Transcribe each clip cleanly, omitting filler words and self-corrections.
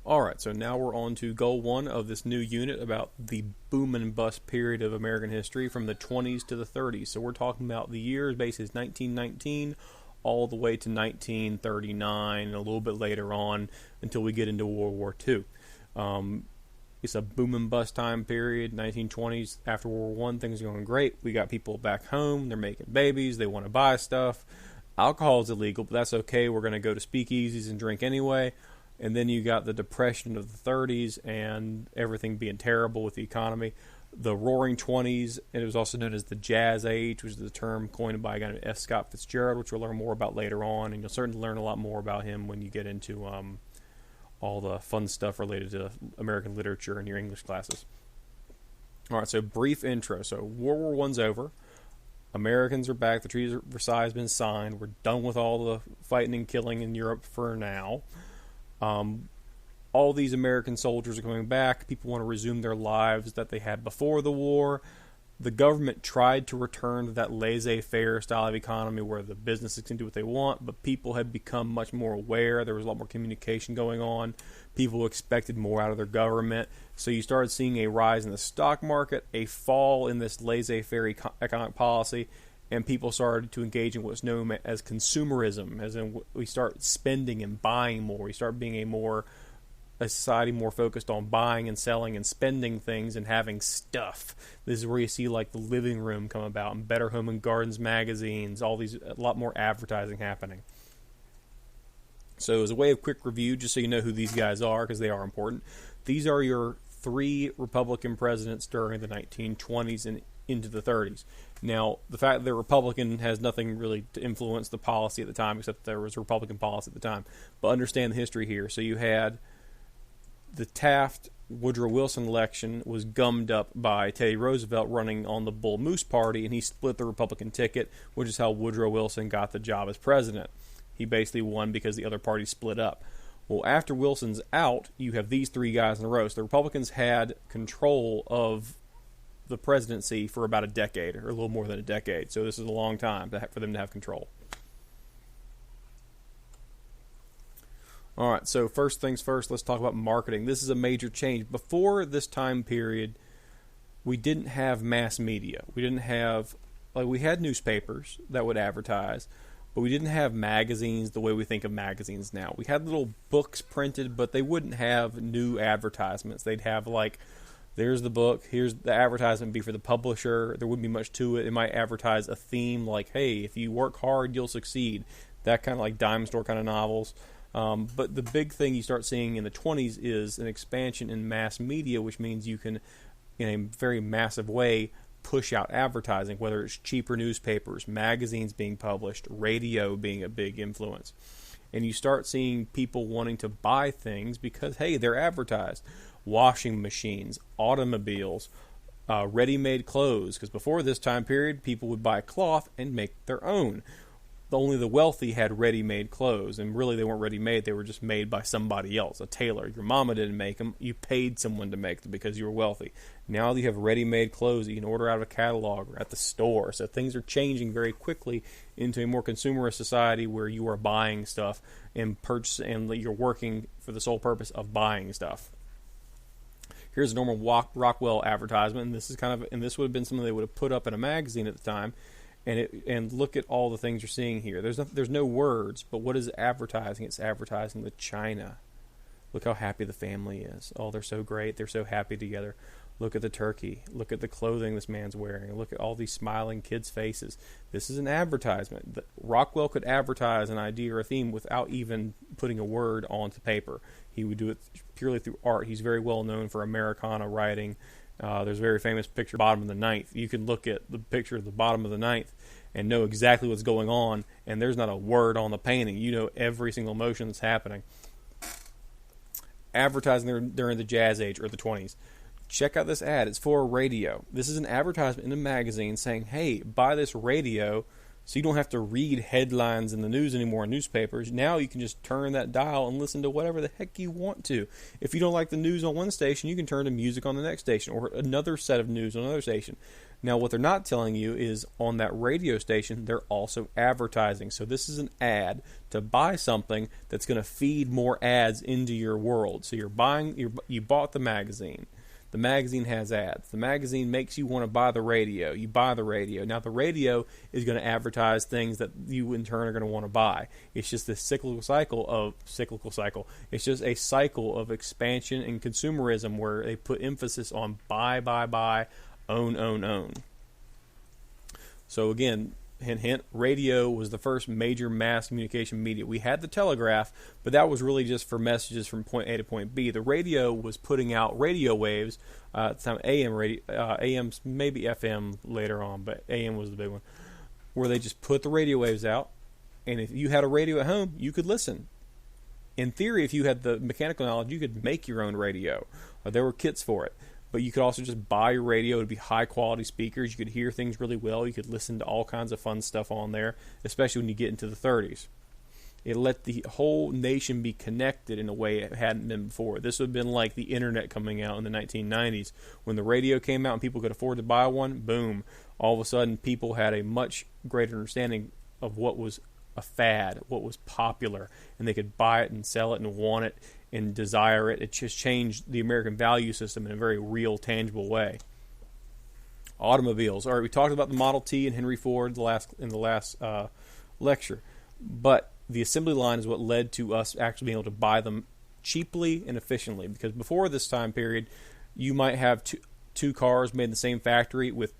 Alright, so now we're on to goal one of this new unit about the boom and bust period of American history from the 20s to the 30s. So we're talking about the years basically 1919 all the way to 1939 and a little bit later on until we get into World War II. It's a boom and bust time period. 1920s, after World War I, things are going great. We got people back home. They're making babies. They want to buy stuff. Alcohol is illegal, but that's okay. We're going to go to speakeasies and drink anyway. And then you got the Depression of the 30s and everything being terrible with the economy. The Roaring 20s, and it was also known as the Jazz Age, which is the term coined by a guy named F. Scott Fitzgerald, which we'll learn more about later on. And you'll certainly learn a lot more about him when you get into all the fun stuff related to American literature in your English classes. All right, so brief intro. So World War I's over. Americans are back. The Treaty of Versailles has been signed. We're done with all the fighting and killing in Europe for now. All these American soldiers are coming back. People want to resume their lives that they had before the war. The government tried to return to that laissez-faire style of economy where the businesses can do what they want, but people had become much more aware. There was a lot more communication going on. People expected more out of their government. So you started seeing a rise in the stock market, a fall in this laissez-faire economic policy, and people started to engage in what's known as consumerism, as in we start spending and buying more. We start being a society more focused on buying and selling and spending things and having stuff. This is where you see like the living room come about and Better Home and Gardens magazines, a lot more advertising happening. So as a way of quick review, just so you know who these guys are, because they are important, these are your three Republican presidents during the 1920s and into the 30s. Now, the fact that they're Republican has nothing really to influence the policy at the time, except there was a Republican policy at the time. But understand the history here. So you had the Taft-Woodrow Wilson election was gummed up by Teddy Roosevelt running on the Bull Moose Party, and he split the Republican ticket, which is how Woodrow Wilson got the job as president. He basically won because the other party split up. Well, after Wilson's out, you have these three guys in a row. So the Republicans had control of the presidency for about a decade, or a little more than a decade. So this is a long time for them to have control. All right, so first things first, let's talk about marketing. This is a major change. Before this time period, we didn't have mass media. We didn't have, we had newspapers that would advertise, but we didn't have magazines the way we think of magazines now. We had little books printed, but they wouldn't have new advertisements. They'd have there's the book, here's the advertisement be for the publisher. There wouldn't be much to it. It might advertise a theme like, hey, if you work hard, you'll succeed. That kind of like dime store kind of novels. But the big thing you start seeing in the 20s is an expansion in mass media, which means you can, in a very massive way, push out advertising, whether it's cheaper newspapers, magazines being published, radio being a big influence. And you start seeing people wanting to buy things because, hey, they're advertised. Washing machines, automobiles, ready-made clothes. Because before this time period, people would buy cloth and make their own. Only the wealthy had ready-made clothes, and really they weren't ready-made. They were just made by somebody else, a tailor. Your mama didn't make them. You paid someone to make them because you were wealthy. Now you have ready-made clothes that you can order out of a catalog or at the store. So things are changing very quickly into a more consumerist society where you are buying stuff and you're working for the sole purpose of buying stuff. Here's a normal Rockwell advertisement, and this would have been something they would have put up in a magazine at the time. And look at all the things you're seeing here. There's no words, but what is it advertising? It's advertising the china. Look how happy the family is. Oh, they're so great. They're so happy together. Look at the turkey. Look at the clothing this man's wearing. Look at all these smiling kids' faces. This is an advertisement. Rockwell could advertise an idea or a theme without even putting a word onto paper. He would do it purely through art. He's very well known for Americana writing. There's a very famous picture, bottom of the ninth. You can look at the picture at the bottom of the ninth and know exactly what's going on, and there's not a word on the painting. You know every single motion that's happening. Advertising during the Jazz Age or the 20s. Check out this ad. It's for a radio. This is an advertisement in a magazine saying, hey, buy this radio so you don't have to read headlines in the news anymore in newspapers. Now you can just turn that dial and listen to whatever the heck you want to. If you don't like the news on one station, you can turn to music on the next station or another set of news on another station. Now, what they're not telling you is on that radio station, they're also advertising. So this is an ad to buy something that's going to feed more ads into your world. So you bought the magazine. The magazine has ads. The magazine makes you want to buy the radio. You buy the radio. Now the radio is going to advertise things that you in turn are going to want to buy. It's just this cyclical cycle. It's just a cycle of expansion and consumerism where they put emphasis on buy, own. So again, hint, hint, radio was the first major mass communication media. We had the telegraph, but that was really just for messages from point A to point B. The radio was putting out radio waves, at the time AM radio, AM's maybe FM later on, but AM was the big one, where they just put the radio waves out, and if you had a radio at home, you could listen. In theory, if you had the mechanical knowledge, you could make your own radio. There were kits for it. But you could also just buy your radio. It would be high-quality speakers. You could hear things really well. You could listen to all kinds of fun stuff on there, especially when you get into the 30s. It let the whole nation be connected in a way it hadn't been before. This would have been like the internet coming out in the 1990s. When the radio came out and people could afford to buy one, boom. All of a sudden, people had a much greater understanding of what was a fad, what was popular, and they could buy it and sell it and want it and desire it. It just changed the American value system in a very real, tangible way. Automobiles. All right, we talked about the Model T and Henry Ford in the last lecture, but the assembly line is what led to us actually being able to buy them cheaply and efficiently. Because before this time period, you might have two cars made in the same factory with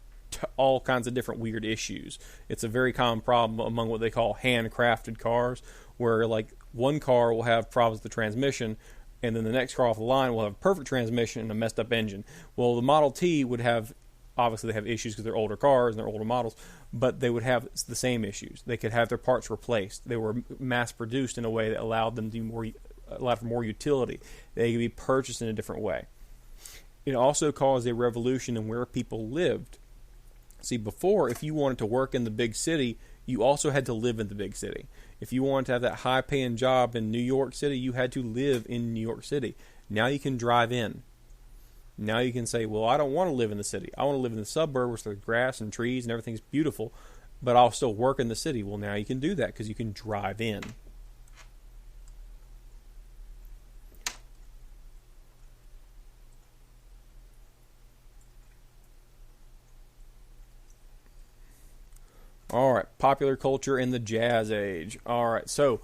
all kinds of different weird issues. It's a very common problem among what they call handcrafted cars, where like one car will have problems with the transmission, and then the next car off the line will have a perfect transmission and a messed up engine. Well, the Model T would have, obviously they have issues because they're older cars and they're older models, but they would have the same issues. They could have their parts replaced. They were mass produced in a way that allowed them to allowed for more utility. They could be purchased in a different way. It also caused a revolution in where people lived. See, before, if you wanted to work in the big city, you also had to live in the big city. If you wanted to have that high-paying job in New York City, you had to live in New York City. Now you can drive in. Now you can say, well, I don't want to live in the city. I want to live in the suburbs where there's grass and trees and everything's beautiful, but I'll still work in the city. Well, now you can do that because you can drive in. All right, popular culture in the Jazz Age. All right, so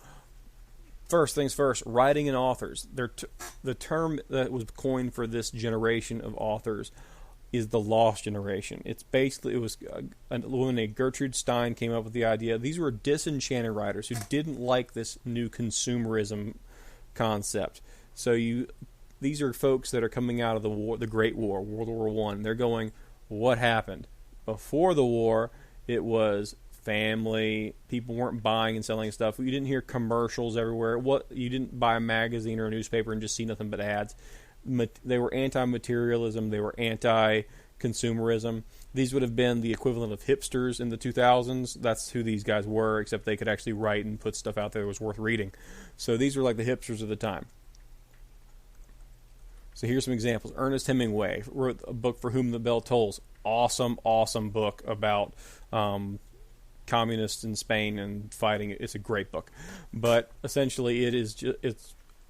first things first, writing and authors. The term that was coined for this generation of authors is the lost generation. It's basically, it was a woman named Gertrude Stein came up with the idea. These were disenchanted writers who didn't like this new consumerism concept. So these are folks that are coming out of the war, the Great War, World War I. They're going, what happened? Before the war, it was family. People weren't buying and selling stuff. You didn't hear commercials everywhere. You didn't buy a magazine or a newspaper and just see nothing but ads. They were anti-materialism. They were anti-consumerism. These would have been the equivalent of hipsters in the 2000s. That's who these guys were, except they could actually write and put stuff out there that was worth reading. So these were like the hipsters of the time. So here's some examples. Ernest Hemingway wrote a book, For Whom the Bell Tolls. Awesome book about communists in Spain and fighting. It's a great book, but essentially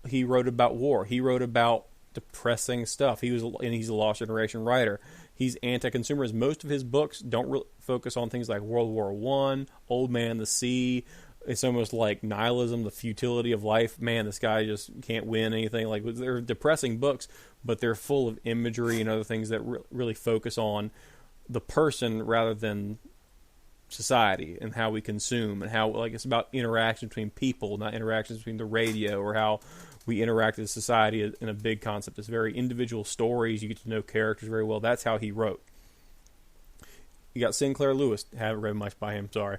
he wrote about war. He wrote about depressing stuff. He's a lost generation writer. He's anti-consumerist. Most of his books don't really focus on things like World War I, Old Man the Sea. It's almost like nihilism, the futility of life. Man, this guy just can't win anything. Like, they're depressing books, but they're full of imagery and other things that really focus on the person rather than society and how we consume, and how, like, it's about interaction between people, not interactions between the radio, or how we interact as society in a big concept. It's very individual stories. You get to know characters very well. That's how he wrote. You got Sinclair Lewis. Haven't read much by him, sorry.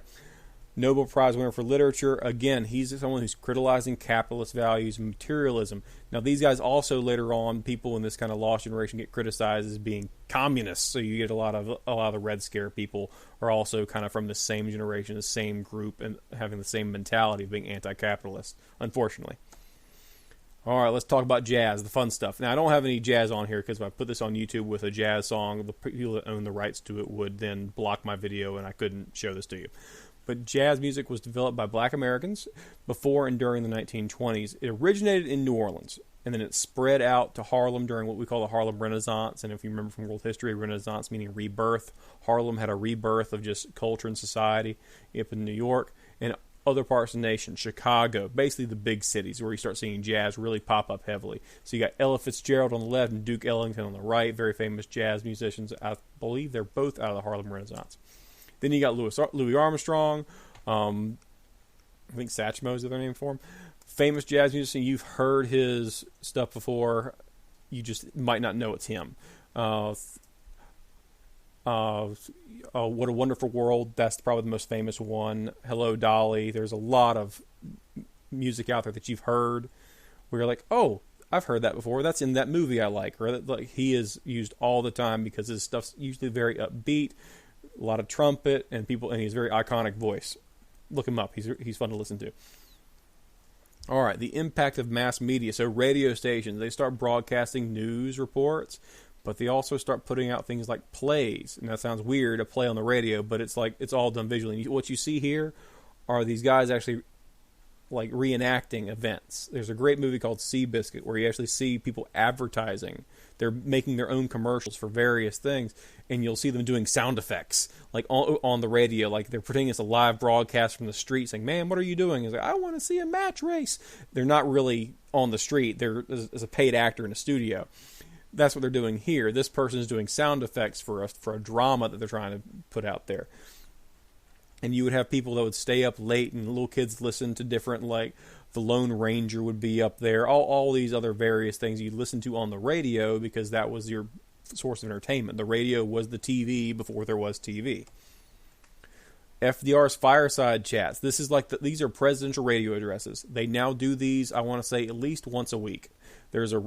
Nobel Prize winner for literature. Again, he's someone who's criticizing capitalist values and materialism. Now, these guys also later on, people in this kind of lost generation get criticized as being communists. So you get a lot of the Red Scare people are also kind of from the same generation, the same group, and having the same mentality of being anti-capitalist, unfortunately. All right, let's talk about jazz, the fun stuff. Now, I don't have any jazz on here because if I put this on YouTube with a jazz song, the people that own the rights to it would then block my video and I couldn't show this to you. But jazz music was developed by black Americans before and during the 1920s. It originated in New Orleans, and then it spread out to Harlem during what we call the Harlem Renaissance. And if you remember from world history, Renaissance meaning rebirth. Harlem had a rebirth of just culture and society up in New York. And other parts of the nation, Chicago, basically the big cities where you start seeing jazz really pop up heavily. So you got Ella Fitzgerald on the left and Duke Ellington on the right, very famous jazz musicians. I believe they're both out of the Harlem Renaissance. Then you got Louis Armstrong. I think Satchmo is the other name for him. Famous jazz musician. You've heard his stuff before. You just might not know it's him. What a Wonderful World. That's probably the most famous one. Hello, Dolly. There's a lot of music out there that you've heard where you're like, oh, I've heard that before. That's in that movie I like. Or that, like, he is used all the time because his stuff's usually very upbeat, a lot of trumpet, and he's a very iconic voice. Look him up. He's fun to listen to. All right, the impact of mass media. So radio stations, they start broadcasting news reports, but they also start putting out things like plays. And that sounds weird, a play on the radio, but it's like it's all done visually. And what you see here are these guys actually like reenacting events. There's a great movie called Seabiscuit where you actually see people advertising. They're making their own commercials for various things, and you'll see them doing sound effects like on the radio, like they're pretending it's a live broadcast from the street, saying, "Man, what are you doing?" It's like, "I want to see a match race." They're not really on the street. They're as a paid actor in a studio. That's what they're doing here. This person is doing sound effects for a drama that they're trying to put out there. And you would have people that would stay up late, and little kids listen to different, like the Lone Ranger would be up there. All these other various things you'd listen to on the radio because that was your source of entertainment. The radio was the TV before there was TV. FDR's fireside chats. This is like these are presidential radio addresses. They now do these, I want to say, at least once a week. There's like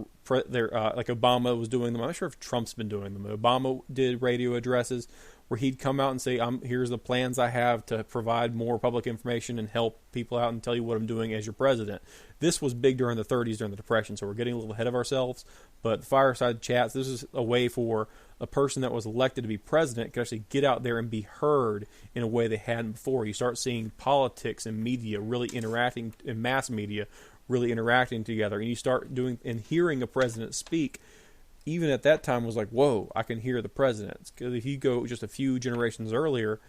Obama was doing them. I'm not sure if Trump's been doing them. Obama did radio addresses where he'd come out and say, here's the plans I have to provide more public information and help people out and tell you what I'm doing as your president. This was big during the 30s, during the Depression, so we're getting a little ahead of ourselves. But fireside chats, this is a way for a person that was elected to be president could actually get out there and be heard in a way they hadn't before. You start seeing politics and media really interacting, and mass media really interacting together, and you start doing and hearing a president speak. Even at that time was like, whoa, I can hear the president. Because if you go just a few generations earlier,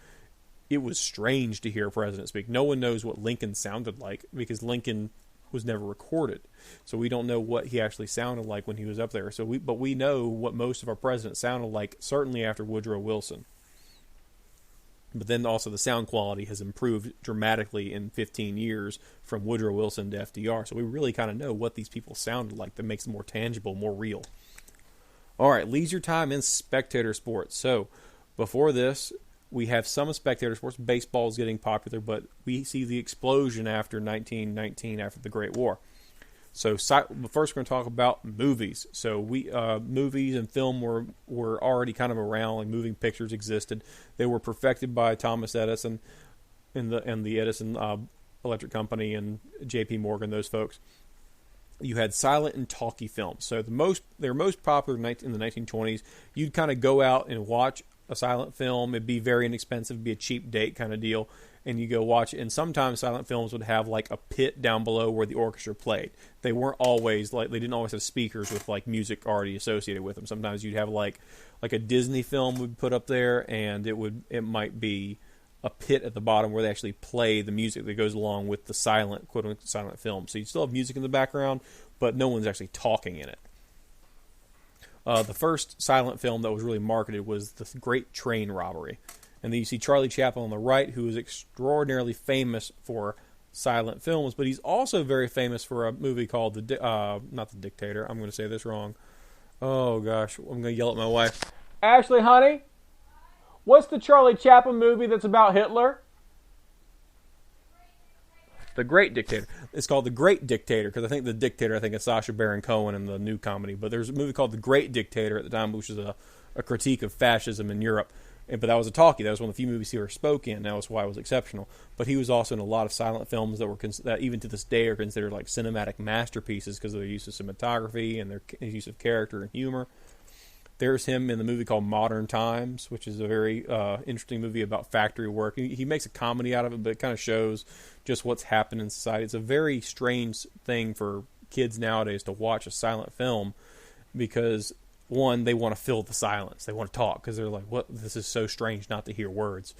it was strange to hear a president speak. No one knows what Lincoln sounded like because Lincoln was never recorded. So we don't know what he actually sounded like when he was up there. But we know what most of our presidents sounded like, certainly after Woodrow Wilson. But then also the sound quality has improved dramatically in 15 years from Woodrow Wilson to FDR. So we really kind of know what these people sounded like. That makes it more tangible, more real. All right, leisure time and spectator sports. So before this, we have some spectator sports. Baseball is getting popular, but we see the explosion after 1919, after the Great War. So first we're going to talk about movies. So movies and film were already kind of around. Like moving pictures existed. They were perfected by Thomas Edison and the Edison Electric Company and J.P. Morgan, those folks. You had silent and talkie films. So they were most popular in the 1920s. You'd kind of go out and watch a silent film. It'd be very inexpensive. It'd be a cheap date kind of deal. And you go watch it. And sometimes silent films would have like a pit down below where the orchestra played. They weren't always they didn't always have speakers with like music already associated with them. Sometimes you'd have like a Disney film would put up there, and it might be a pit at the bottom where they actually play the music that goes along with the silent, quote-unquote, silent film. So you still have music in the background, but no one's actually talking in it. The first silent film that was really marketed was The Great Train Robbery. And then you see Charlie Chaplin on the right, who is extraordinarily famous for silent films, but he's also very famous for a movie called not The Dictator. I'm going to say this wrong. Oh, gosh. I'm going to yell at my wife. Ashley, honey? What's the Charlie Chaplin movie that's about Hitler? The Great Dictator. It's called The Great Dictator because I think The Dictator, is Sacha Baron Cohen in the new comedy. But there's a movie called The Great Dictator at the time, which is a critique of fascism in Europe. But that was a talkie. That was one of the few movies he ever spoke in. That was why it was exceptional. But he was also in a lot of silent films that were that even to this day are considered like cinematic masterpieces because of their use of cinematography and their use of character and humor. There's him in the movie called Modern Times, which is a very interesting movie about factory work. He makes a comedy out of it, but it kind of shows just what's happened in society. It's a very strange thing for kids nowadays to watch a silent film because, one, they want to fill the silence. They want to talk because they're like, "What? This is so strange not to hear words."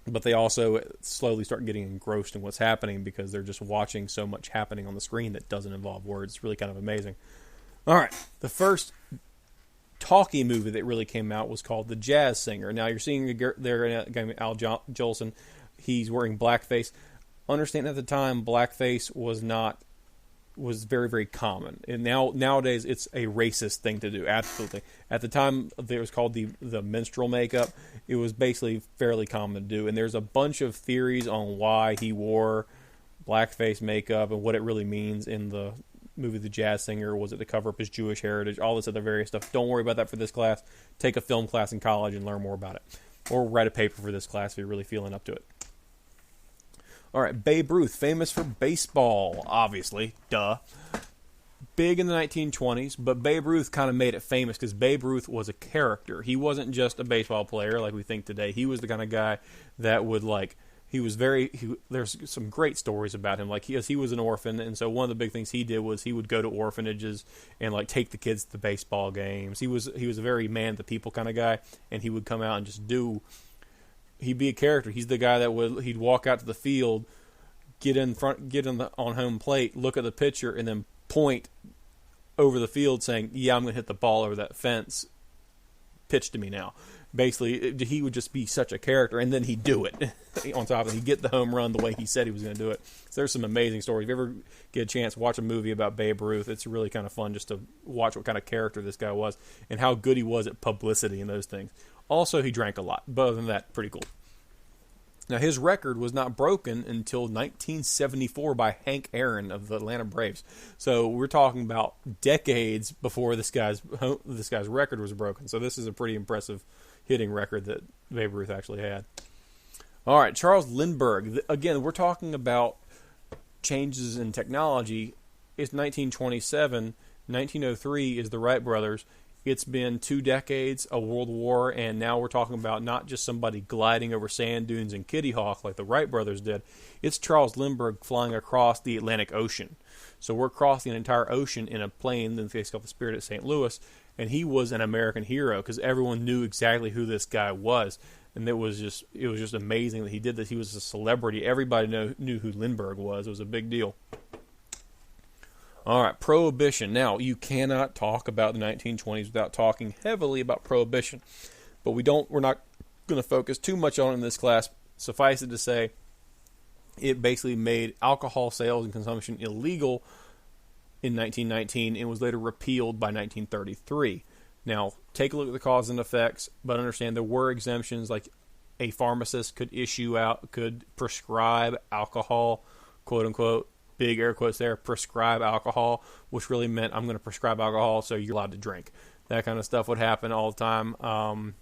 But they also slowly start getting engrossed in what's happening because they're just watching so much happening on the screen that doesn't involve words. It's really kind of amazing. All right, the first talkie movie that really came out was called The Jazz Singer. Now you're seeing there Al Jolson. He's wearing blackface. Understand at the time, blackface was very, very common. And nowadays it's a racist thing to do, absolutely. At the time, it was called the minstrel makeup. It was basically fairly common to do. And there's a bunch of theories on why he wore blackface makeup and what it really means in the movie The Jazz Singer. Was it to cover up his Jewish heritage? All this other various stuff. Don't worry about that for this class. Take a film class in college and learn more about it. Or write a paper for this class if you're really feeling up to it. All right, Babe Ruth, famous for baseball, obviously, duh. Big in the 1920s, but Babe Ruth kind of made it famous because Babe Ruth was a character. He wasn't just a baseball player like we think today. He was the kind of guy that would there's some great stories about him. Like he was an orphan, and so one of the big things he did was he would go to orphanages and like take the kids to the baseball games. He was a very man to people kind of guy, and he would come out and just he'd be a character. He's the guy he'd walk out to the field, on home plate, look at the pitcher, and then point over the field saying, "Yeah, I'm going to hit the ball over that fence. Pitch to me now." Basically, he would just be such a character, and then he'd do it. On top of it, he'd get the home run the way he said he was going to do it. So there's some amazing stories. If you ever get a chance, watch a movie about Babe Ruth. It's really kind of fun just to watch what kind of character this guy was and how good he was at publicity and those things. Also, he drank a lot. But other than that, pretty cool. Now, his record was not broken until 1974 by Hank Aaron of the Atlanta Braves. So we're talking about decades before this guy's record was broken. So this is a pretty impressive hitting record that Babe Ruth actually had. All right, Charles Lindbergh. Again, we're talking about changes in technology. It's 1927. 1903 is the Wright brothers. It's been 2 decades, a world war, and now we're talking about not just somebody gliding over sand dunes in Kitty Hawk like the Wright brothers did. It's Charles Lindbergh flying across the Atlantic Ocean. So we're crossing an entire ocean in a plane, in the case called the Spirit at St. Louis, and he was an American hero because everyone knew exactly who this guy was. And it was just amazing that he did this. He was a celebrity. Everybody knew who Lindbergh was. It was a big deal. All right, Prohibition. Now, you cannot talk about the 1920s without talking heavily about Prohibition. But we're not going to focus too much on it in this class. Suffice it to say, it basically made alcohol sales and consumption illegal in 1919 and was later repealed by 1933. Now, take a look at the cause and effects, but understand there were exemptions, like a pharmacist could prescribe alcohol, quote unquote, big air quotes there, prescribe alcohol, which really meant I'm going to prescribe alcohol so you're allowed to drink. That kind of stuff would happen all the time.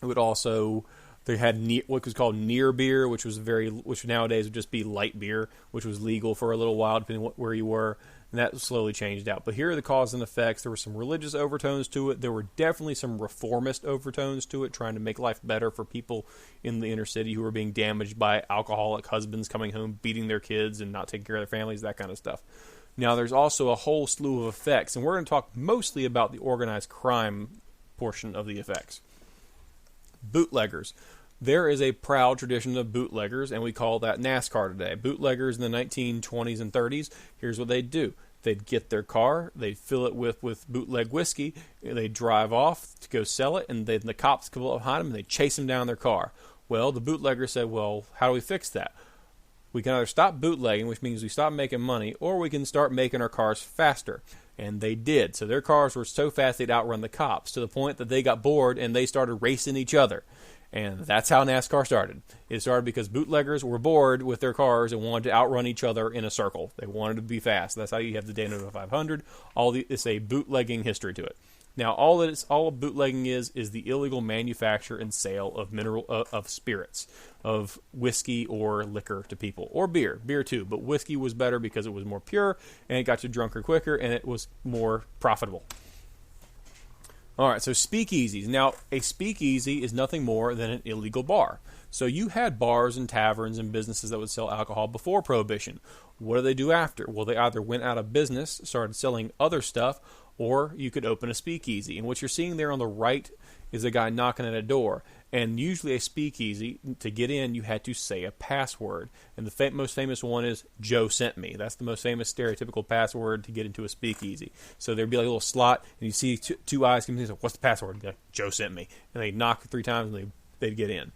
It would also, they had what was called near beer, which nowadays would just be light beer, which was legal for a little while depending on where you were. And that slowly changed out. But here are the causes and effects. There were some religious overtones to it. There were definitely some reformist overtones to it, trying to make life better for people in the inner city who were being damaged by alcoholic husbands coming home, beating their kids and not taking care of their families, that kind of stuff. Now, there's also a whole slew of effects, and we're going to talk mostly about the organized crime portion of the effects. Bootleggers. There is a proud tradition of bootleggers, and we call that NASCAR today. Bootleggers in the 1920s and 30s, here's what they'd do. They'd get their car, they'd fill it with bootleg whiskey, they'd drive off to go sell it, and the cops come up behind them, and they'd chase them down their car. Well, the bootleggers said, well, how do we fix that? We can either stop bootlegging, which means we stop making money, or we can start making our cars faster. And they did. So their cars were so fast they'd outrun the cops, to the point that they got bored and they started racing each other. And that's how NASCAR started. It started because bootleggers were bored with their cars and wanted to outrun each other in a circle. They wanted to be fast. That's how you have the Daytona 500. It's a bootlegging history to it. Now, all bootlegging is the illegal manufacture and sale of of spirits, of whiskey or liquor to people, or beer too. But whiskey was better because it was more pure and it got you drunker quicker and it was more profitable. All right, so speakeasies. Now, a speakeasy is nothing more than an illegal bar. So you had bars and taverns and businesses that would sell alcohol before Prohibition. What do they do after? Well, they either went out of business, started selling other stuff, or you could open a speakeasy. And what you're seeing there on the right is a guy knocking at a door. And usually a speakeasy, to get in, you had to say a password. And the most famous one is Joe sent me. That's the most famous stereotypical password to get into a speakeasy. So there'd be like a little slot, and you see two eyes come in and say, what's the password? And like, Joe sent me. And they'd knock 3 times, and they'd get in.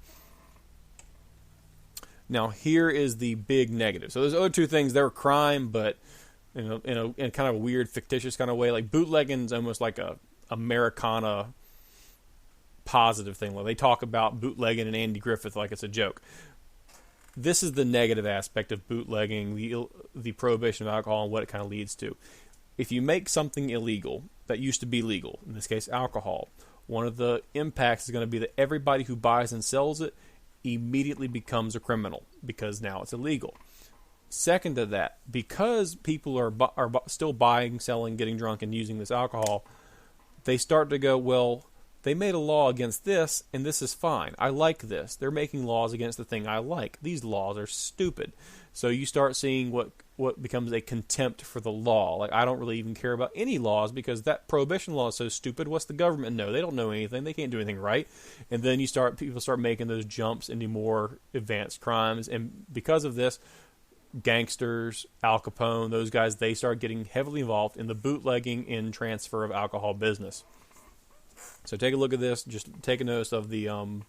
Now, here is the big negative. So those other 2 things, they were crime, but in a kind of a weird, fictitious kind of way. Like bootlegging is almost like a Americana positive thing. Like they talk about bootlegging and Andy Griffith like it's a joke. This is the negative aspect of bootlegging, the prohibition of alcohol and what it kind of leads to. If you make something illegal that used to be legal, in this case alcohol, one of the impacts is going to be that everybody who buys and sells it immediately becomes a criminal because now it's illegal. Second to that, because people are still buying, selling, getting drunk, and using this alcohol, they start to go, well, they made a law against this, and this is fine. I like this. They're making laws against the thing I like. These laws are stupid. So you start seeing what becomes a contempt for the law. Like, I don't really even care about any laws because that prohibition law is so stupid. What's the government know? They don't know anything. They can't do anything right. And then people start making those jumps into more advanced crimes. And because of this, gangsters, Al Capone, those guys, they start getting heavily involved in the bootlegging and transfer of alcohol business. So take a look at this. Just take a notice of the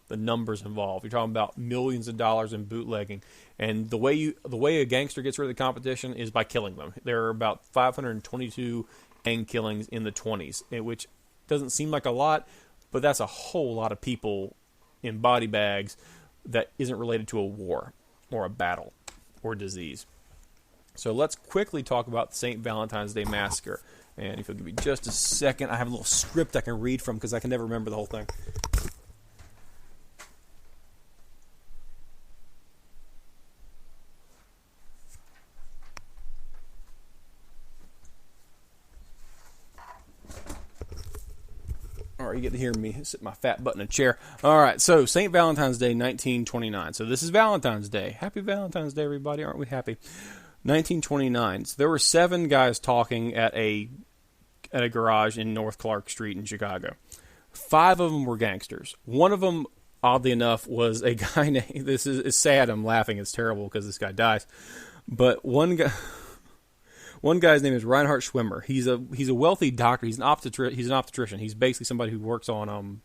numbers involved. You're talking about millions of dollars in bootlegging, and the way a gangster gets rid of the competition is by killing them. There are about 522 gang killings in the 20s, which doesn't seem like a lot, but that's a whole lot of people in body bags that isn't related to a war or a battle or disease. So let's quickly talk about the St. Valentine's Day Massacre. And if you'll give me just a second, I have a little script I can read from because I can never remember the whole thing. All right, you get to hear me sit my fat butt in a chair. All right, so St. Valentine's Day, 1929. So this is Valentine's Day. Happy Valentine's Day, everybody. Aren't we happy? 1929. So there were 7 guys talking at a garage in North Clark Street in Chicago. 5 of them were gangsters. One of them, oddly enough, was a guy named... This is sad. I'm laughing. It's terrible because this guy dies. But one guy's name is Reinhard Schwimmer. He's a wealthy doctor. He's an obstetrician. He's basically somebody who works on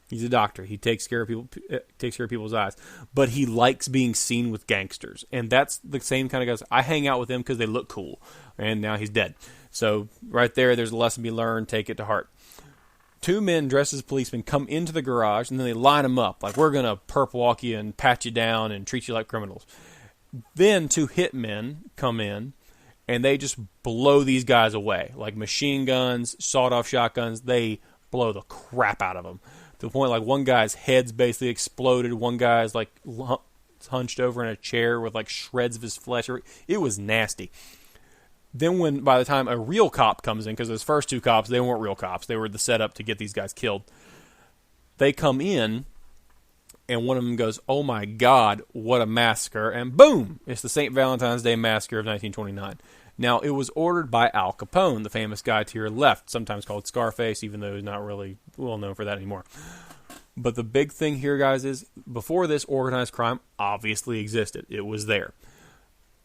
He's a doctor. He takes care of people's eyes. But he likes being seen with gangsters. And that's the same kind of guys. I hang out with them because they look cool. And now he's dead. So right there's a lesson to be learned. Take it to heart. 2 men dressed as policemen come into the garage, and then they line them up. Like, we're going to perp walk you and pat you down and treat you like criminals. Then 2 hitmen come in, and they just blow these guys away. Like machine guns, sawed-off shotguns. They blow the crap out of them. To the point, like, one guy's head's basically exploded. One guy's, like, hunched over in a chair with, like, shreds of his flesh. It was nasty. Then by the time a real cop comes in, because those first 2 cops, they weren't real cops. They were the setup to get these guys killed. They come in, and one of them goes, oh my God, what a massacre. And boom, it's the St. Valentine's Day Massacre of 1929. Now, it was ordered by Al Capone, the famous guy to your left, sometimes called Scarface, even though he's not really well known for that anymore. But the big thing here, guys, is before this, organized crime obviously existed. It was there.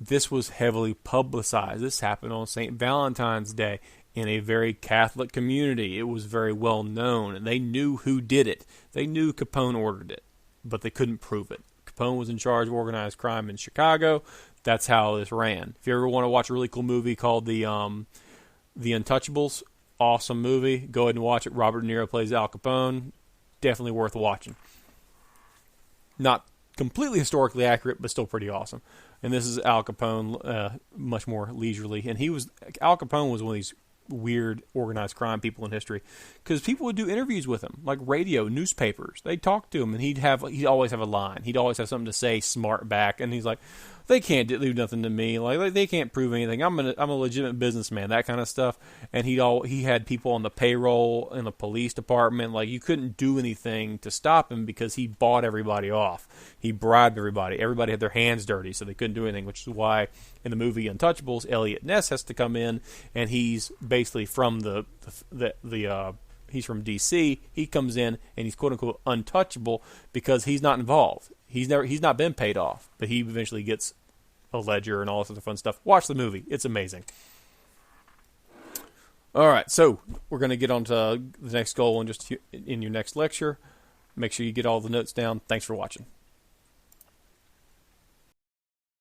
This was heavily publicized. This happened on St. Valentine's Day in a very Catholic community. It was very well known, and they knew who did it. They knew Capone ordered it, but they couldn't prove it. Capone was in charge of organized crime in Chicago. That's how this ran. If you ever want to watch a really cool movie called The Untouchables, awesome movie. Go ahead and watch it. Robert De Niro plays Al Capone. Definitely worth watching. Not completely historically accurate, but still pretty awesome. And this is Al Capone, much more leisurely. And Al Capone was one of these weird organized crime people in history, because people would do interviews with him, like radio, newspapers. They'd talk to him, and he'd always have a line. He'd always have something to say, smart back, and he's like, they can't do nothing to me. Like they can't prove anything. I'm a legitimate businessman. That kind of stuff. And he had people on the payroll in the police department. Like you couldn't do anything to stop him because he bought everybody off. He bribed everybody. Everybody had their hands dirty, so they couldn't do anything. Which is why in the movie Untouchables, Elliot Ness has to come in, and he's basically from he's from DC. He comes in and he's quote unquote untouchable because he's not involved. He's not been paid off, but he eventually gets a ledger and all this other fun stuff. Watch the movie; it's amazing. All right, so we're going to get on to the next goal in your next lecture. Make sure you get all the notes down. Thanks for watching.